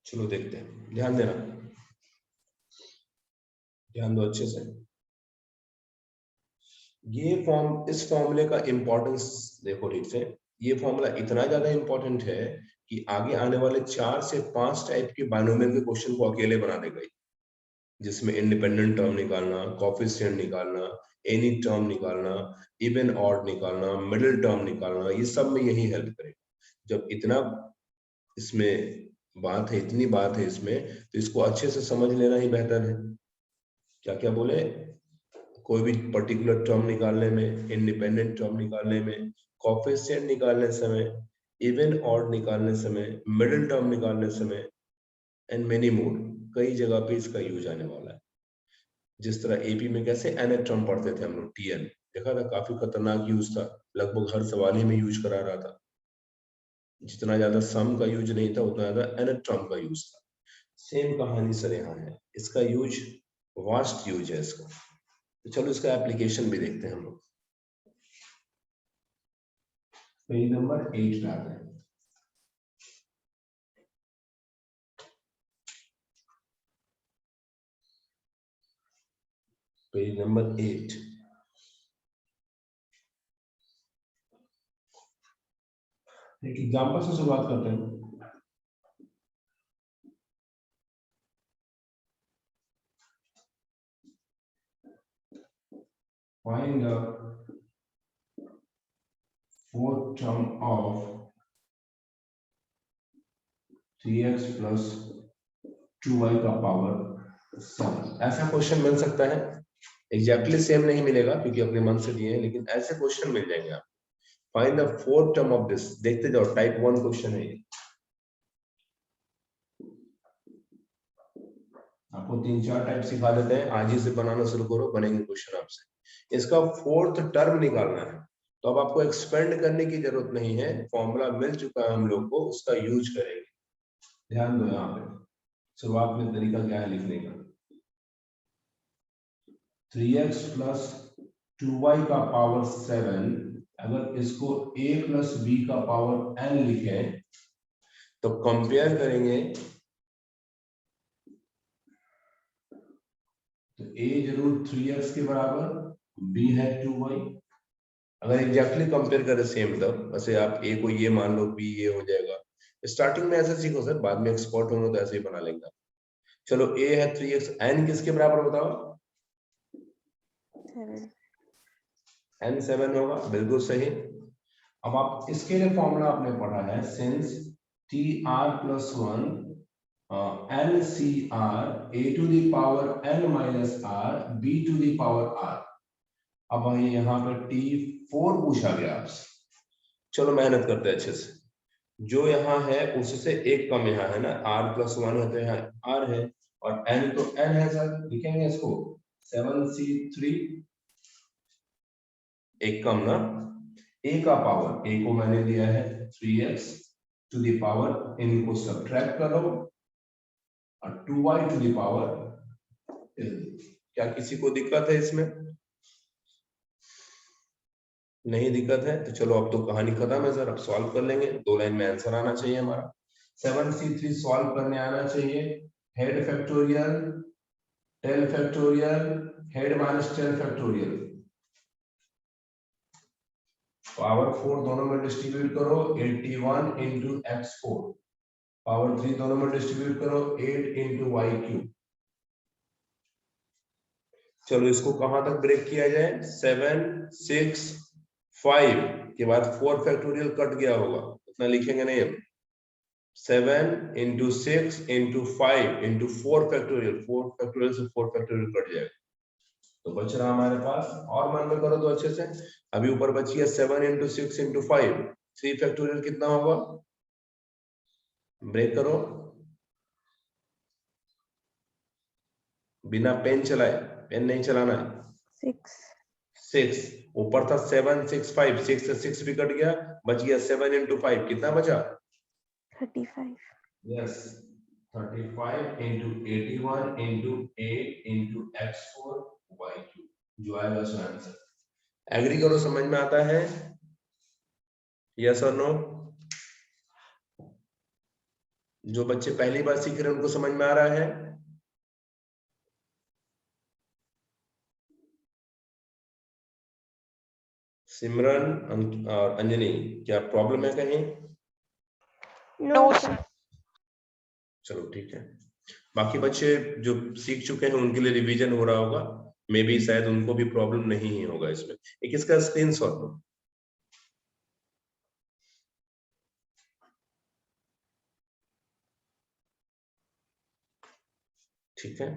चलो देखते हैं, ध्यान देना, ध्यान दो अच्छे से। ये इस फॉर्मूले का इंपॉर्टेंस देखो ठीक से। ये फॉर्मूला इतना ज्यादा इंपॉर्टेंट है कि आगे आने वाले 4 से 5 टाइप के बाइनोमियल के क्वेश्चन को अकेले बना देगा, जिसमें इंडिपेंडेंट टर्म निकालना, कोएफिशिएंट निकालना, एनी टर्म निकालना, इवन ऑड निकालना, मिडिल टर्म निकालना, ये सब में यही हेल्प करेगा। जब इतना इसमें बात है, इतनी बात है इसमें, तो इसको अच्छे से समझ लेना ही बेहतर है। क्या क्या बोले, कोई भी पर्टिकुलर टर्म निकालने में, इंडिपेंडेंट टर्म निकालने में, कोएफिशिएंट निकालने समय, इवन ऑड निकालने समय, मिडिल टर्म निकालने समय, एंड मेनी मोर, कई जगह पे इसका यूज आने वाला है। जिस तरह एपी में कैसे nth टर्म पढ़ते थे हम लोग, टीएन देखा था, काफी खतरनाक यूज था, लगभग हर सवाल ही में यूज करा रहा था। जितना ज्यादा सम का यूज नहीं था, उतना ज्यादा nth टर्म का यूज था। सेम कहानी सर यहाँ है, इसका यूज वास्ट यूज है इसका। तो चलो इसका एप्लीकेशन भी देखते हैं हम लोग। पेज नंबर 8 पे आते हैं। Page number 8। एक एग्जांपल से शुरुआत करते हैं। Find the fourth term of 3x plus 2y का पावर 7। ऐसा क्वेश्चन मिल सकता है, एग्जैक्टली सेम नहीं मिलेगा क्योंकि अपने मन से दिए हैं, लेकिन ऐसे क्वेश्चन मिल जाएंगे आप। Find the fourth term of this, देखते जाओ, टाइप 1 क्वेश्चन है ये। आपको 3-4 टाइप सिखा देते हैं, आज ही से बनाना शुरू करो, बनेंगे क्वेश्चन आपसे। इसका फोर्थ टर्म निकालना है, तो अब आपको एक्सपेंड करने की जरूरत नहीं है, फॉर्मूला मिल चुका है हम लोग को, उसका यूज करेंगे। ध्यान दो यहाँ पे, शुरुआत में तरीका क्या है लिखने का। 3x plus 2y का पावर 7, अगर इसको a plus b का पावर n लिखें तो कंपेयर करेंगे, तो a जरूर 3x के बराबर, b है 2y। अगर एग्जैक्टली कंपेयर करें सेम तब, वैसे आप a को ये मान लो, b ये हो जाएगा। स्टार्टिंग में ऐसे सीखो सर, बाद में एक्सपर्ट होंगे तो ऐसे ही बना लेंगे। चलो a है 3x, n किसके बराबर बताओ? 7। n 7 होगा, बिल्कुल सही। अब आप इसके लिए फॉर्मूला आपने पढ़ा है, since tr plus 1 ncr a to the power n minus r b to the power r। अब वही यहाँ पर t4 पूछा गया आपसे। चलो मेहनत करते हैं अच्छे से, जो यहाँ है उससे एक कम यहाँ है ना, r plus 1 है तो यहाँ r है, और n तो n है सर, लिखेंगे इसको 7c3, एक कम ना, a का पावर, a को मैंने दिया है 3x टू द पावर, इनको सब्ट्रैक्ट करो, और 2y टू द पावर। क्या किसी को दिक्कत है इसमें? नहीं दिक्कत है तो चलो, अब तो कहानी खत्म है सर, अब सॉल्व कर लेंगे। 2 लाइन में आंसर आना चाहिए हमारा। 7c3 सॉल्व करने आना चाहिए। Head factorial, tail factorial, head minus tail factorial, power 4 दोनों में डिस्ट्रीब्यूट करो, 81 into x4, पावर 3 दोनों में डिस्ट्रीब्यूट करो, 8 into y3। चलो इसको कहां तक ब्रेक किया जाए, 7 6 5 के बाद 4 फैक्टोरियल कट गया होगा, उतना लिखेंगे नहीं हम। 7 into 6 into 5 into 4 factorial, 4 factorial से 4 फैक्टोरियल कट जाएगा, तो बच रहा हमारे पास, और मन में करो तो अच्छे से। अभी ऊपर बची है 7 into 6 into 5, 3 फैक्टोरियल कितना होगा, ब्रेक करो बिना पेन चलाए, पेन नहीं चलाना है। 6, ऊपर था 7 6 5, 6 से 6 भी कट गया, बच गया 7 into 5, कितना बचा? 35. Yes, 35 into 81 into 8 into x4 y2, जो आएगा सो आंसर। एग्री करो, समझ में आता है? यस और नो? जो बच्चे पहली बार सीख रहे हैं उनको समझ में आ रहा है? सिमरन और अंजनी, क्या प्रॉब्लम है कहीं? No, sir. चलो ठीक है। बाकी बच्चे जो सीख चुके हैं उनके लिए रिवीजन हो रहा होगा, मे बी शायद उनको भी प्रॉब्लम नहीं ही होगा इसमें। एक इसका स्क्रीनशॉट लो। ठीक है,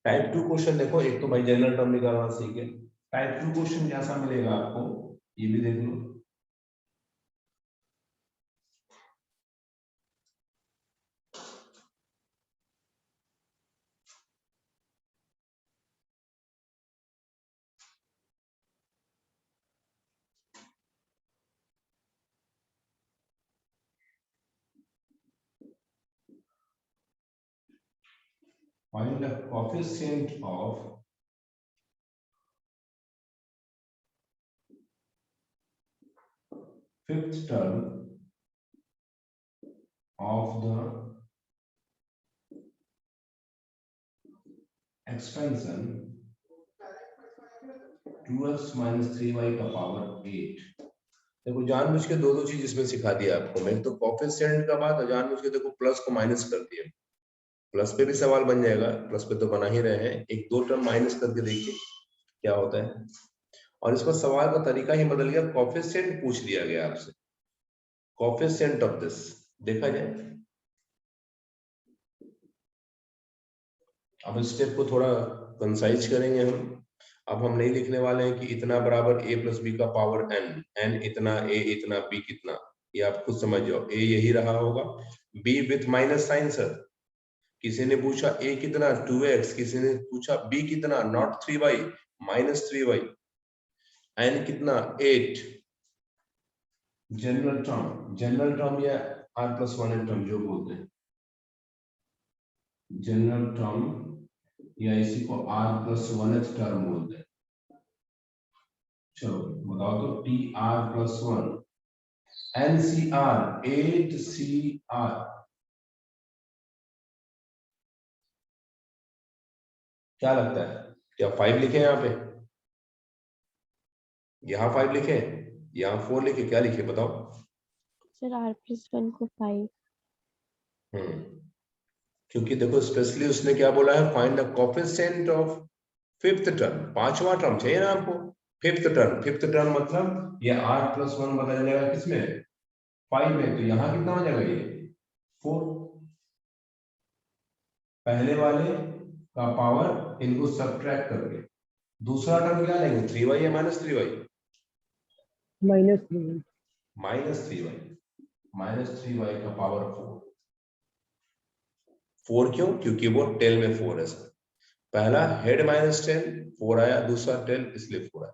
टाइप 2 क्वेश्चन देखो। एक तो भाई जनरल टर्म निकालना सीखे, टाइप 2 क्वेश्चन कैसा मिलेगा आपको ये भी देख लो। Find the coefficient of fifth term of the expansion 2x minus 3y का पावर 8। देखो जानबूझ के दो चीज इसमें सिखा दिया आपको मैं, तो कोफिशिएंट का बात, और जानबूझ के देखो प्लस को माइनस कर दिया। प्लस पे भी सवाल बन जाएगा, प्लस पे तो बना ही रहे हैं, एक दो टर्म माइनस करके देखिए क्या होता है। और इसका सवाल का तरीका ही बदल गया, कोफिशिएंट पूछ लिया गया आपसे, कोफिशिएंट ऑफ दिस। देखा जाए, अब स्टेप को थोड़ा कंसाइज करेंगे हम। अब हम नहीं लिखने वाले हैं कि इतना बराबर a प्लस बी का पावर n, n इतना, a इतना, b कितना, ये आप खुद समझ जाओ। a यही रहा होगा, b with minus sign. Sir किसी ने पूछा a कितना 2x, किसी ने पूछा b कितना not 3y minus 3y, n कितना 8। जनरल टर्म या r प्लस 1 टर्म जो बोलते हैं, जनरल टर्म या इसी को r प्लस 1 टर्म बोलते हैं। चलो बताओ तो, T R plus 1, NCR 8CR, क्या लगता है? क्या 5 लिखे यहाँ पे? यहाँ 5 लिखे, यहाँ 4 लिखे, क्या लिखे बताओ? सर r प्लस 1 को 5। क्योंकि देखो स्पेशली उसने क्या बोला है, find the coefficient of fifth term, पांचवा टर्म चाहिए ना आपको। फिफ्थ टर्म मतलब ये r प्लस 1 बदल जाएगा किसमें? 5 में, तो यहाँ कितना हो जाएगा ये 4। पहले वाले का पावर इनको सब्ट्रैक्ट करके दूसरा टर्म क्या लेंगे, 3y या minus 3y? Minus 3। Minus 3y का पावर 4 क्यों? क्योंकि वो टेल में 4 है सर। पहला हेड माइनस 10 4 आया, दूसरा टेल इसलिए 4 आया।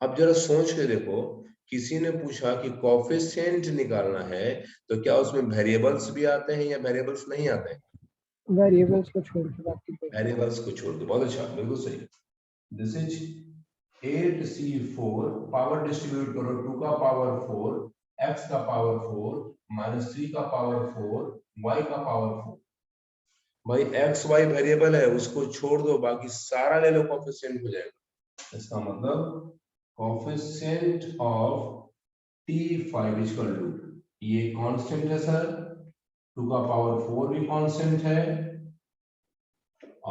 अब जरा सोच के देखो, किसी ने पूछा कि कोफिशिएंट निकालना है तो क्या उसमें वेरिएबल्स भी आते हैं या वेरिएबल्स नहीं आते हैं? वेरिएबल्स को छोड़ के बाकी वेरिएबल्स को छोड़ के, बहुत अच्छा, बिल्कुल सही। This is 8C4, power distribute करो, 2 का पावर 4, x का पावर 4, माइनस 3 का पावर 4, y का पावर 4। भाई x y वेरिएबल है, उसको छोड़ दो, बाकी सारा ले लो, कोफिशिएंट हो जाएगा। इसका मतलब coefficient of T5 equal to, ये कांस्टेंट है सर, 2 का पावर 4 भी कांस्टेंट है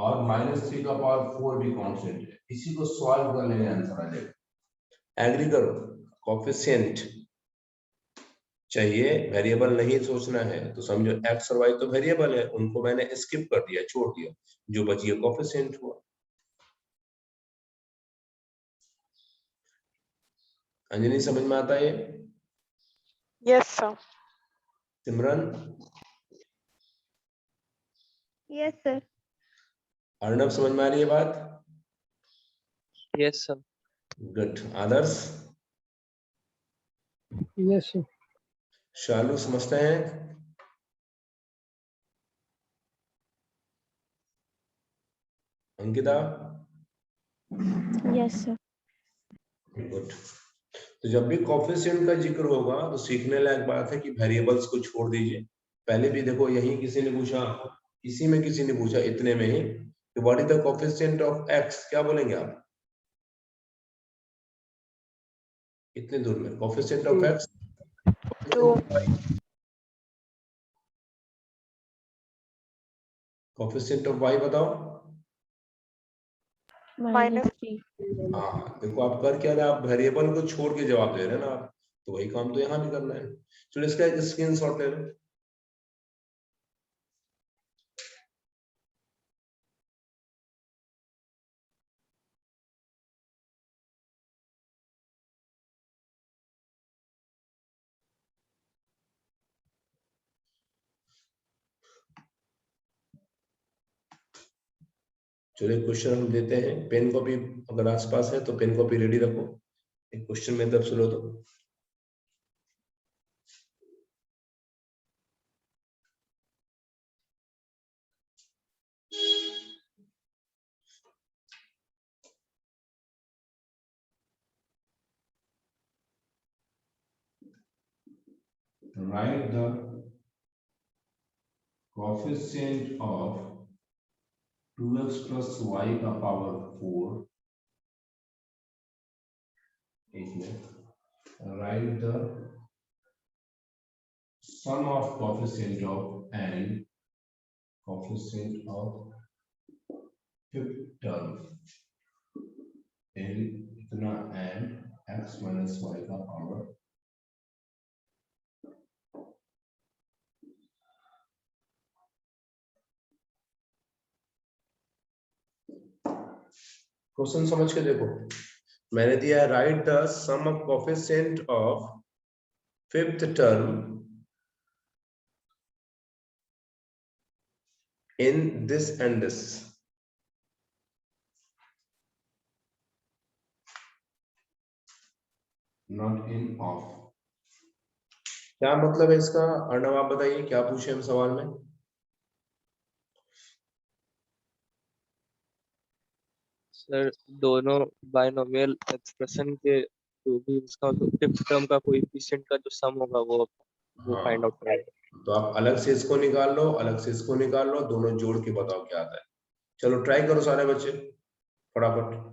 और माइनस 3 का पावर 4 भी कांस्टेंट है। इसी को सॉल्व कर लेंगे, आंसर आ जाएगा। एग्री करो, कोफिशिएंट चाहिए, वेरिएबल नहीं सोचना है, तो समझो x और y तो वेरिएबल है, उनको मैंने स्किप कर दिया, छोड़ दिया, जो बची है कोफिशिएंट हुआ। अंजनी समझ में आता है ये? Yes sir. Simran? Yes, sir. Arnav समझ में आ रही है बात? Yes sir. Good. Adarsh? Yes sir. Shalu समझते हैं? अंकिता? Yes sir. गुड। तो जब भी कोफिशिएंट का जिक्र होगा तो सीखने लायक बात है कि वेरिएबल्स को छोड़ दीजिए। पहले भी देखो यही किसी ने पूछा, इसी में किसी ने पूछा इतने में ही कि what is the coefficient of x, क्या बोलेंगे आप? इतने दूर में coefficient of x 2. Coefficient of y बताओ। -3. हाँ देखो आप कर क्या रहे हैं, आप वेरिएबल को छोड़ के जवाब दे रहे हैं ना आप, तो वही काम तो यहाँ भी करना है। चलो इसका एक स्क्रीनशॉट ले लो। चलो एक क्वेश्चन हम देते हैं, पेन कॉपी अगर आसपास है तो पेन कॉपी रेडी रखो, एक क्वेश्चन में तरफ सुनो तो। Write the coefficient of 2x plus y का पावर 4, एक में write the sum of coefficient of n, coefficient of fifth term in इतना n x minus y का पावर। क्वेश्चन समझ के देखो, मैंने दिया है right the sum of coefficient of fifth term in this and this. Not in of, क्या मतलब है इसका? अर्णव आप बताइए, क्या पूछे हम सवाल में? सर दोनों बाइनोमियल एक्सप्रेशन के जो भी उसका फिफ्थ टर्म का कोएफिशिएंट का जो सम होगा वो हाँ, फाइंड आउट करेंगे। तो आप अलग से इसको निकाल लो, अलग से इसको निकाल लो, दोनों जोड़ के बताओ क्या आता है। चलो ट्राई करो सारे बच्चे फटाफट।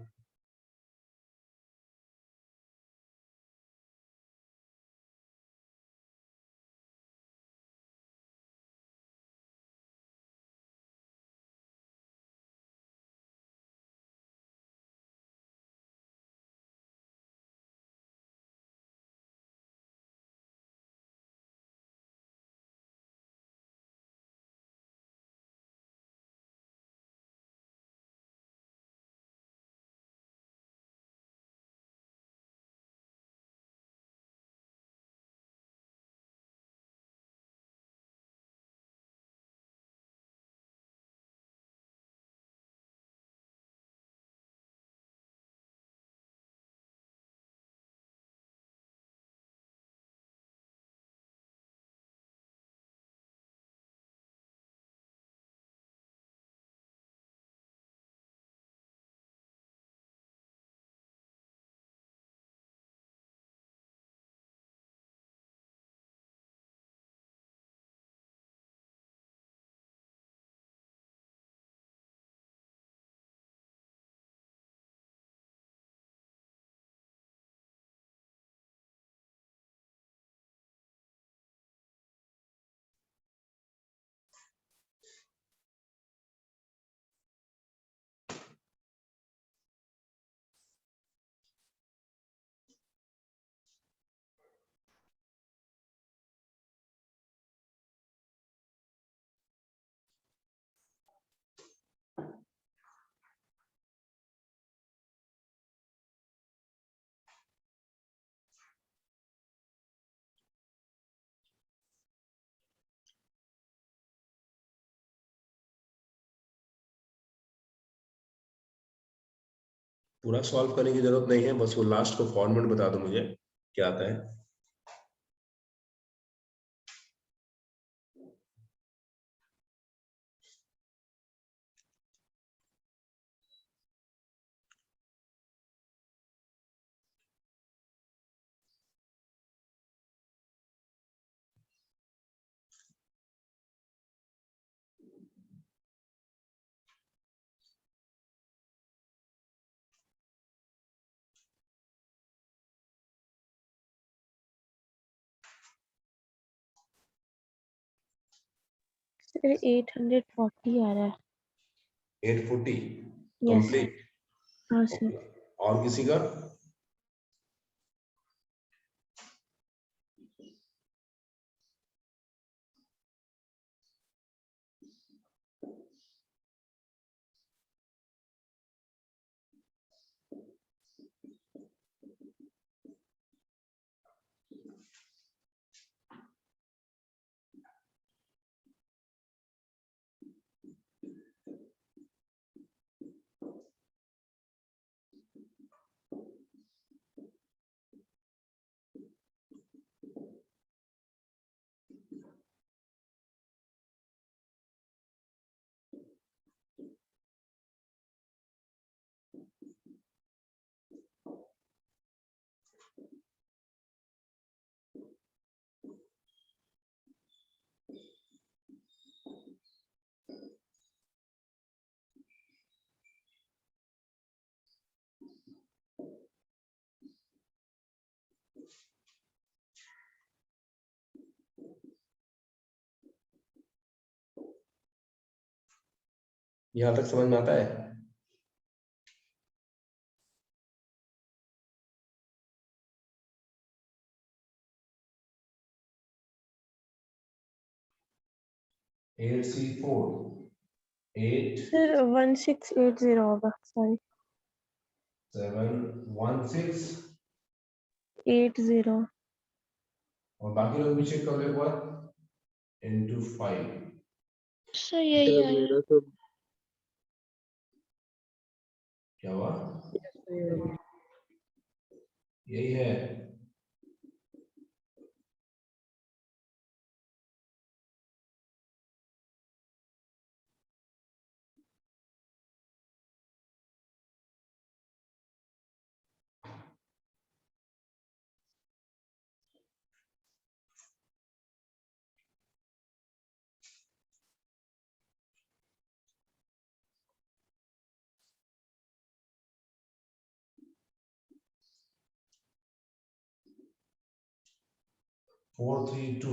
पूरा सॉल्व करने की जरूरत नहीं है, बस वो लास्ट को फॉर्मेट बता दो मुझे क्या आता है। सर 840 आ रहा है। 840 यस कंप्लीट। हाँ सर। और किसी का? यहाँ तक समझ में आता है? एट सी 4 8 सर 1680 होगा, सॉरी 7 1 6 80। और बाकी लोग भी चेक कर लो एक बार। into 5 सर यही सर आया। मेरा तो क्या हुआ? यही है। फोर थ्री टू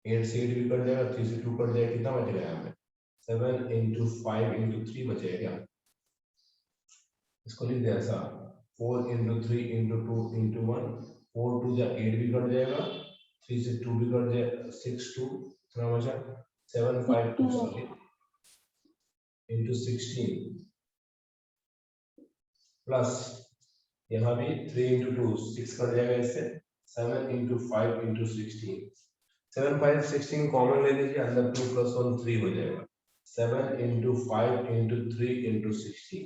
8 से 8 भी कट जाएगा, 3 से 2 कट जाएगा, कितना बचेगा यहाँ पे? 7 into 5 into 3 बचेगा क्या? इसको लिख दे ऐसा 4 into 3 into 2 into 1 4 2 जा 8 भी कट जाएगा, 3 से 2 भी कट जाएगा, 6 2 कितना बचा? 7 5 2 सॉरी into 16 प्लस यहाँ भी 3 into 2 6 कट जाएगा, इससे 7 into 5 into 16 7 5 16 कॉमन ले लीजिए, अंदर 2 + 1 3 हो जाएगा। 7 into 5 into 3 into 16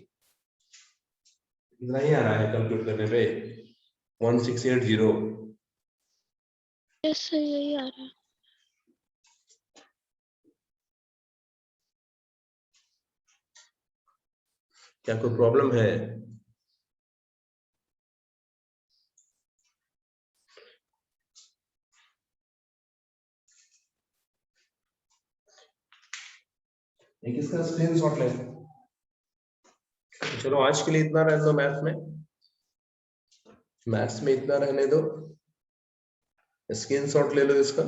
इतना ही आ रहा है कैलकुलेट करने पे 1680। यस सर यही आ रहा है। क्या कोई प्रॉब्लम है? एक इसका स्क्रीनशॉट ले। चलो आज के लिए इतना रहने दो, मैथ्स में इतना रहने दो, स्क्रीनशॉट ले लो इसका।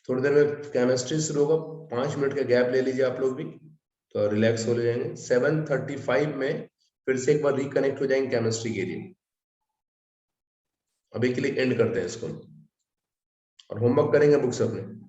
थोड़ी देर में केमिस्ट्री शुरू होगा, 5 मिनट का गैप ले लीजिए आप लोग भी, तो रिलैक्स हो जाएंगे। 7:35 में फिर से एक बार रिकनेक्ट हो जाएंगे केमिस्ट्री के लिए। अभी के लिए एंड करते हैं इसको और होमवर्क करेंगे बुक्स अपने।